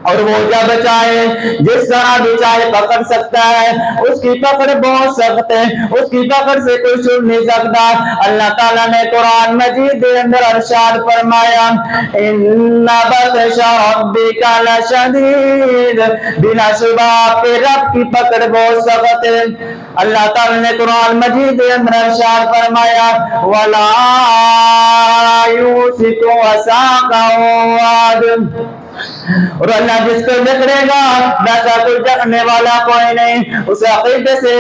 اور وہ جب چاہے جس طرح بھی چاہے پکڑ سکتا ہے، اس کی پکڑ بہت سخت ہے، اس کی پکڑ سے کوئی چھوٹ نہیں سکتا۔ اللہ تعالیٰ نے قرآن مجید کے اندر ارشاد فرمایا ان بطش ربک لشدید، بلا شبہ آپ کے رب کی پکڑ بہت سخت ہے۔ اللہ تعالیٰ نے قرآن مجید کے اندر ارشاد فرمایا ولا یوثق وثاقہ احد، اور اللہ جس کو جکڑے گا ویسا کوئی جکڑنے والا کوئی نہیں۔ اس عقیدے سے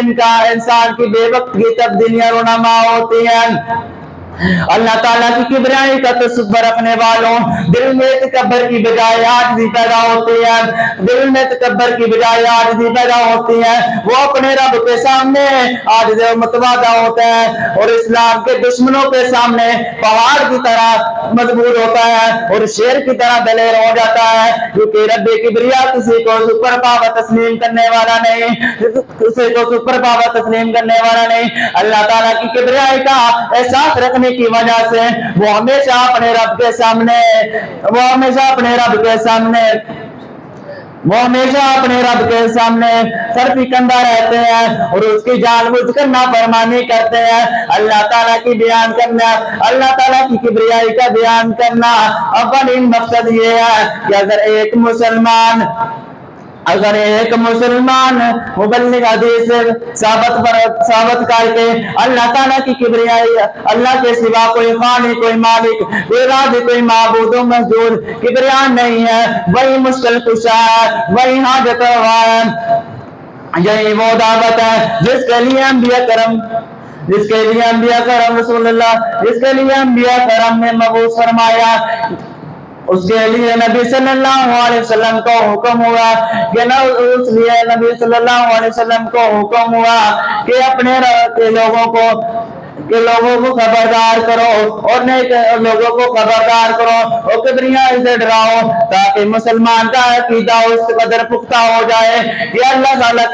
انسان کی بے وقت کی تبدیلیاں رونما ہوتی ہیں۔ اللہ تعالیٰ کی کبریائی کا تصور رکھنے والوں دل میں تکبر کی بجائے عاجزی پیدا ہوتی ہے، دل میں تکبر کی بجائے عاجزی پیدا ہوتی ہے، وہ اپنے رب کے سامنے عاجز و متواضع ہوتا ہے، اور اسلام کے دشمنوں کے سامنے پہاڑ کی طرح مضبوط ہوتا ہے اور شیر کی طرح دلیر ہو جاتا ہے، کیونکہ رب کبریا کسی کو سپر پاور تسلیم کرنے والا نہیں، کسی کو سپر پاور تسلیم کرنے والا نہیں۔ اللہ تعالیٰ کی کبریائی کا احساس رکھنے کی وجہ سے وہ ہمیشہ اپنے رب کے سامنے سر پھکندہ رہتے ہیں اور اس کی جان بوجھ کر نافرمانی کرتے ہیں۔ اللہ تعالیٰ کی بیان کرنا، اللہ تعالیٰ کی کبریائی کا بیان کرنا اولین مقصد یہ ہے کہ اگر ایک مسلمان مبلغ حدیث ثابت کر کے اللہ تعالیٰ کی کبریائی، اللہ کے سوا کوئی خالق، کوئی مالک، کوئی رازق، کوئی معبود و مسجود کبریا نہیں ہے، وہی مشکل کشا ہے، وہی حاجت روا ہے۔ یہی وہ دعوت ہے جس کے لیے انبیاء کرم رسول اللہ، جس کے لیے انبیاء کرم نے مبعوث فرمایا، اس کے لیے نبی صلی اللہ علیہ وسلم کو حکم ہوا کہ اپنے لوگوں کو خبردار کرو اور نیک لوگوں کو خبردار کرو اور کبریائی سے ڈراؤ، تاکہ مسلمان کا عقیدہ اس قدر پختہ ہو جائے کہ اللہ تعالیٰ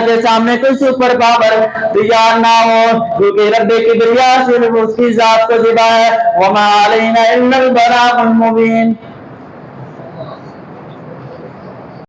کے سامنے کوئی سپر پاور تیار نہ ہو، کیونکہ رب کبریا صرف اس کی ذات کو ذبح ہے۔ وما علینا الا البلاغ المبین۔